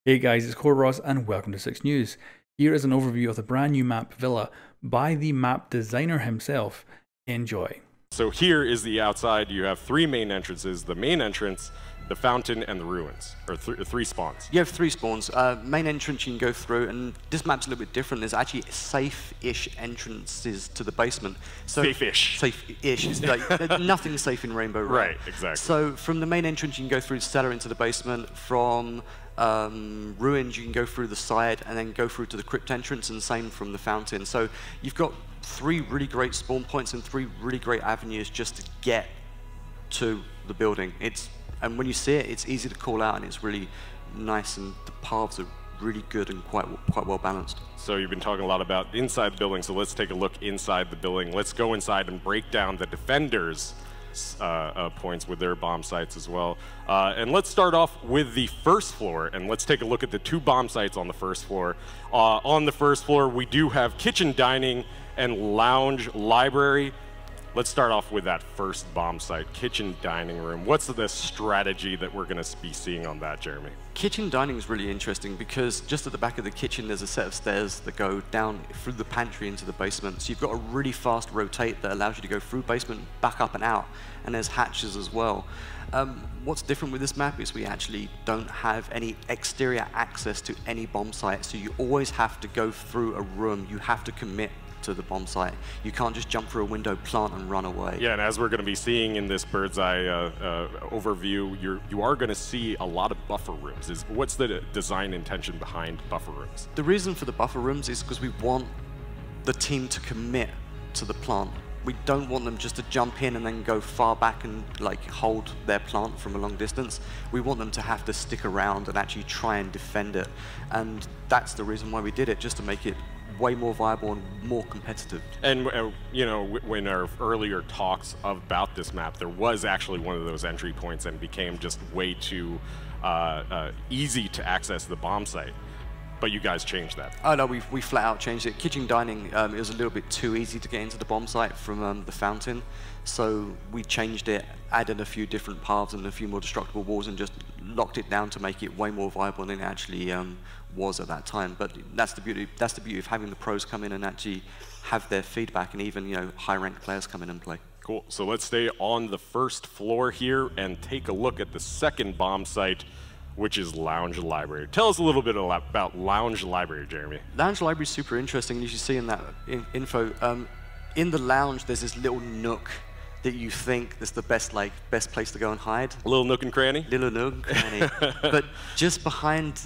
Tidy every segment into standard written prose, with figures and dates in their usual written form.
Hey guys, it's Ross and welcome to 6 News. Here is an overview of the brand new map Villa by the map designer himself. Enjoy. So here is the outside. You have three main entrances: the main entrance, the fountain, and the ruins, or three spawns. You have three spawns. Main entrance you can go through, and this map's a little bit different. There's actually safe-ish entrances to the basement. So safe-ish. Safe-ish. It's like, nothing's safe in Rainbow, right? Right, exactly. So from the main entrance, you can go through the cellar into the basement. From ruins, you can go through the side and then go through to the crypt entrance, and same from the fountain. So you've got three really great spawn points and three really great avenues just to get to the building. And when you see it, it's easy to call out, and it's really nice, and the paths are really good and quite well balanced. So you've been talking a lot about inside the building, so let's take a look inside the building. Let's go inside and break down the defenders' points with their bomb sites as well. And let's start off with the first floor, and let's take a look at the two bomb sites on the first floor. On the first floor, we do have kitchen, dining, and lounge library. Let's start off with that first bomb site, kitchen dining room. What's the strategy that we're going to be seeing on that, Jeremy? Kitchen dining is really interesting because just at the back of the kitchen there's a set of stairs that go down through the pantry into the basement. So you've got a really fast rotate that allows you to go through basement, back up and out, and there's hatches as well. What's different with this map is we actually don't have any exterior access to any bomb site, so you always have to go through a room. You have to commit to the bomb site. You can't just jump through a window, plant, and run away. Yeah, and as we're going to be seeing in this bird's eye overview, you are going to see a lot of buffer rooms. What's the design intention behind buffer rooms? The reason for the buffer rooms is because we want the team to commit to the plant. We don't want them just to jump in and then go far back and like hold their plant from a long distance. We want them to have to stick around and actually try and defend it. And that's the reason why we did it, just to make it way more viable and more competitive. And you know, when our earlier talks about this map, there was actually one of those entry points and became just way too easy to access the bomb site. But you guys changed that. Oh no, we flat out changed it. Kitchen dining, it was a little bit too easy to get into the bomb site from the fountain. So we changed it, added a few different paths and a few more destructible walls, and just locked it down to make it way more viable than it actually was at that time. But that's the beauty. That's the beauty of having the pros come in and actually have their feedback, and even high-ranked players come in and play. Cool. So let's stay on the first floor here and take a look at the second bomb site, which is Lounge Library. Tell us a little bit about Lounge Library, Jeremy. Lounge Library is super interesting, as you see in that info. In the lounge, there's this little nook that you think is the best place to go and hide. A little nook and cranny? Little nook and cranny. But just behind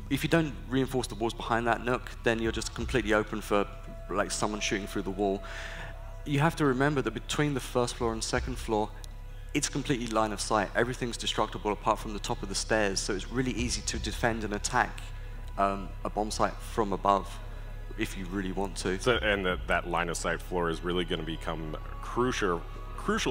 if you don't reinforce the walls behind that nook, then you're just completely open for like someone shooting through the wall. You have to remember that between the first floor and second floor, it's completely line of sight. Everything's destructible apart from the top of the stairs, so it's really easy to defend and attack a bomb site from above if you really want to. So, and that line of sight floor is really going to become crucial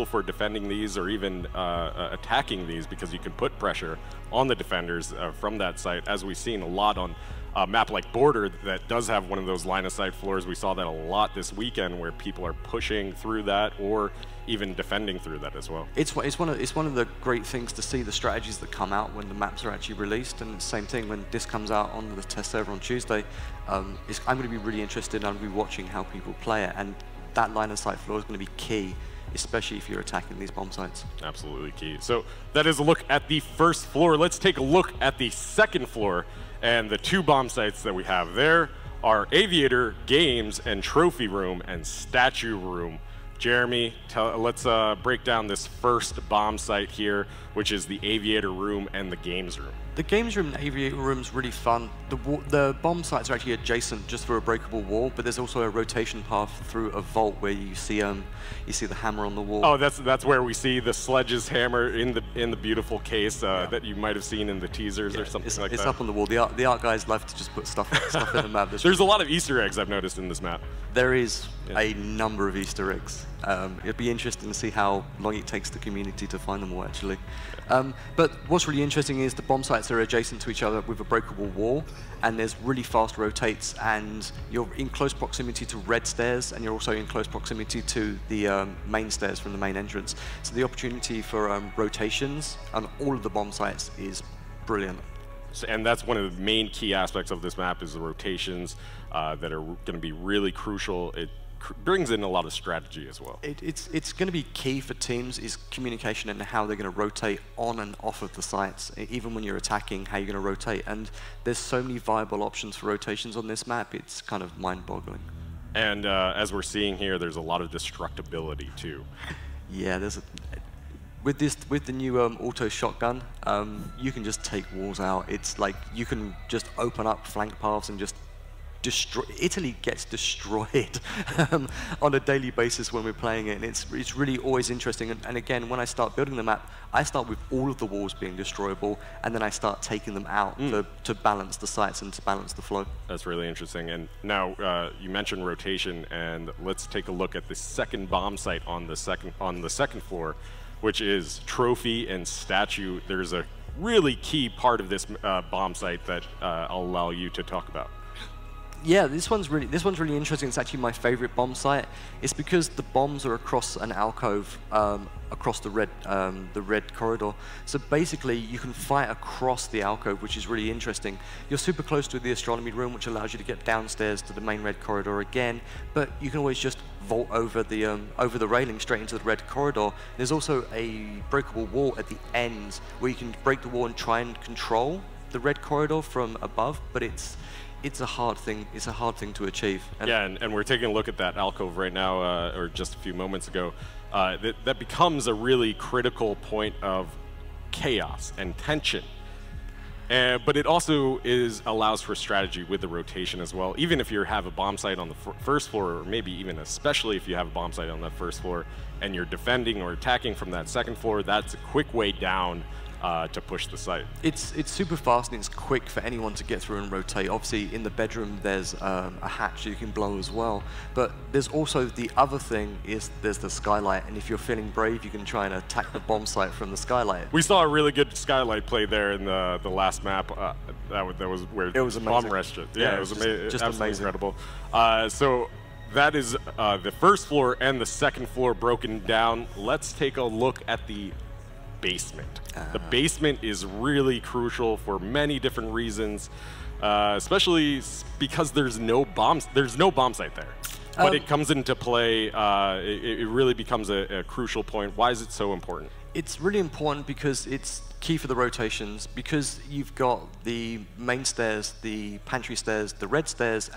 for defending these, or even attacking these, because you can put pressure on the defenders from that site, as we've seen a lot on a map like Border that does have one of those line of sight floors. We saw that a lot this weekend, where people are pushing through that or even defending through that as well. It's one of the great things to see the strategies that come out when the maps are actually released, and the same thing when this comes out on the test server on Tuesday. I'm going to be really interested, and I'll be watching how people play it, and that line of sight floor is going to be key, especially if you're attacking these bomb sites. Absolutely key. So that is a look at the first floor. Let's take a look at the second floor, and the two bomb sites that we have there are Aviator, Games, and Trophy Room, and Statue Room. Jeremy, let's break down this first bomb site here, which is the Aviator Room and the Games Room. The Games Room and Aviator Room is really fun. The bomb sites are actually adjacent just through a breakable wall, but there's also a rotation path through a vault where you see the hammer on the wall. Oh, that's where we see the Sledge's hammer in the beautiful case that you might have seen in the teasers or something like that. It's up on the wall. The art guys love to just put stuff in the map. There's a lot of Easter eggs I've noticed in this map. There is a number of Easter eggs. It'd be interesting to see how long it takes the community to find them all, actually. But what's really interesting is the bomb sites are adjacent to each other with a breakable wall, and there's really fast rotates, and you're in close proximity to red stairs, and you're also in close proximity to the main stairs from the main entrance. So the opportunity for rotations on all of the bomb sites is brilliant. And that's one of the main key aspects of this map is the rotations that are going to be really crucial. It brings in a lot of strategy as well. It's going to be key for teams is communication and how they're going to rotate on and off of the sites, even when you're attacking, how you're going to rotate. And there's so many viable options for rotations on this map, it's kind of mind-boggling. And as we're seeing here, there's a lot of destructibility too. Yeah, with the new auto shotgun, you can just take walls out. It's like you can just open up flank paths and just destroy. Italy gets destroyed on a daily basis when we're playing it, and it's really always interesting. And again, when I start building the map, I start with all of the walls being destroyable, and then I start taking them out to balance the sites and to balance the flow. That's really interesting. And now you mentioned rotation, and let's take a look at the second bomb site on the second floor, which is trophy and statue. There's a really key part of this bomb site that I'll allow you to talk about. Yeah, this one's really interesting. It's actually my favorite bomb site. It's because the bombs are across an alcove, across the red corridor. So basically, you can fight across the alcove, which is really interesting. You're super close to the astronomy room, which allows you to get downstairs to the main red corridor again. But you can always just vault over the railing straight into the red corridor. There's also a breakable wall at the end where you can break the wall and try and control the red corridor from above, but it's a hard thing. It's a hard thing to achieve. And yeah, and we're taking a look at that alcove right now, or just a few moments ago. That becomes a really critical point of chaos and tension. But it also allows for strategy with the rotation as well. Even if you have a bomb site on the first floor, or maybe even especially if you have a bomb site on that first floor, and you're defending or attacking from that second floor, that's a quick way down to push the site. It's super fast and it's quick for anyone to get through and rotate. Obviously, in the bedroom, there's a hatch you can blow as well. But there's also the other thing is there's the skylight, and if you're feeling brave, you can try and attack the bomb site from the skylight. We saw a really good skylight play there in the last map. That was where it was amazing. Bomb rushed it. Yeah, it was just absolutely amazing. incredible. So that is the first floor and the second floor broken down. Let's take a look at the basement. The basement is really crucial for many different reasons, especially because there's no bomb site there. But it comes into play. It really becomes a crucial point. Why is it so important? It's really important because it's key for the rotations, because you've got the main stairs, the pantry stairs, the red stairs.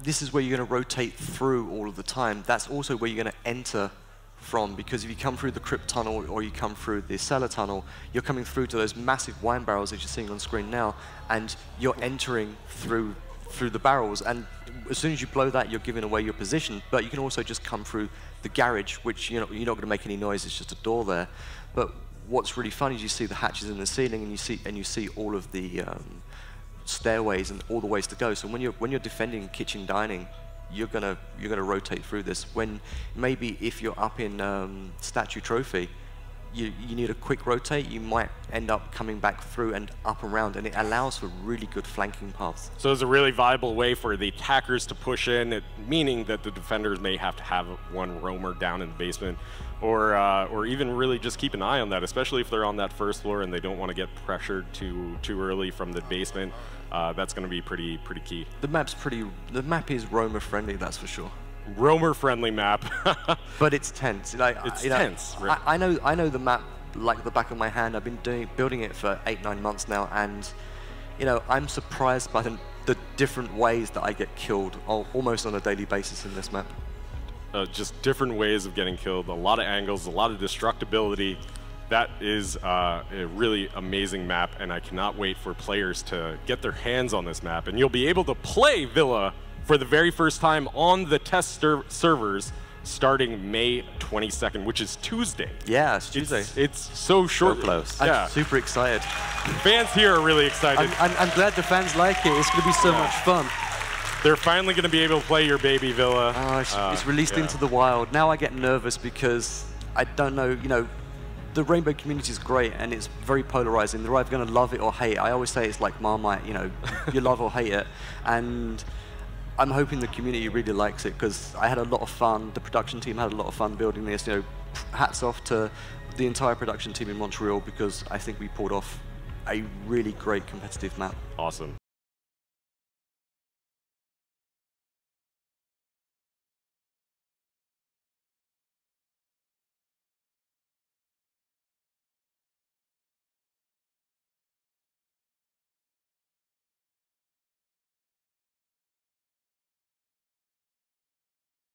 This is where you're going to rotate through all of the time. That's also where you're going to enter from, because if you come through the crypt tunnel or you come through the cellar tunnel, you're coming through to those massive wine barrels that you're seeing on screen now, and you're entering through the barrels, and as soon as you blow that, you're giving away your position. But you can also just come through the garage, which you're not going to make any noise, it's just a door there. But what's really fun is you see the hatches in the ceiling, and you see all of the stairways and all the ways to go. So when you're defending kitchen dining, you're gonna rotate through this. When maybe if you're up in statue trophy, you need a quick rotate, you might end up coming back through and up around, and it allows for really good flanking paths. So it's a really viable way for the attackers to push in, meaning that the defenders may have to have one roamer down in the basement, or even really just keep an eye on that, especially if they're on that first floor and they don't want to get pressured too early from the basement. That's going to be pretty key. The map is roamer friendly, that's for sure. Roamer friendly map. But it's tense. It's tense. Right? I know the map like the back of my hand. I've been building it for 8-9 months now, and I'm surprised by the different ways that I get killed almost on a daily basis in this map. Just different ways of getting killed, a lot of angles, a lot of destructibility. That is a really amazing map, and I cannot wait for players to get their hands on this map. And you'll be able to play Villa for the very first time on the test servers starting May 22nd, which is Tuesday. Yeah, it's Tuesday. It's so short. So close. I'm super excited. Fans here are really excited. I'm glad the fans like it. It's going to be so much fun. They're finally going to be able to play your baby Villa. It's released into the wild. Now I get nervous because I don't know, the Rainbow community is great, and it's very polarizing. They're either going to love it or hate it. I always say it's like Marmite, you love or hate it. And I'm hoping the community really likes it, because I had a lot of fun. The production team had a lot of fun building this. Hats off to the entire production team in Montreal, because I think we pulled off a really great competitive map. Awesome.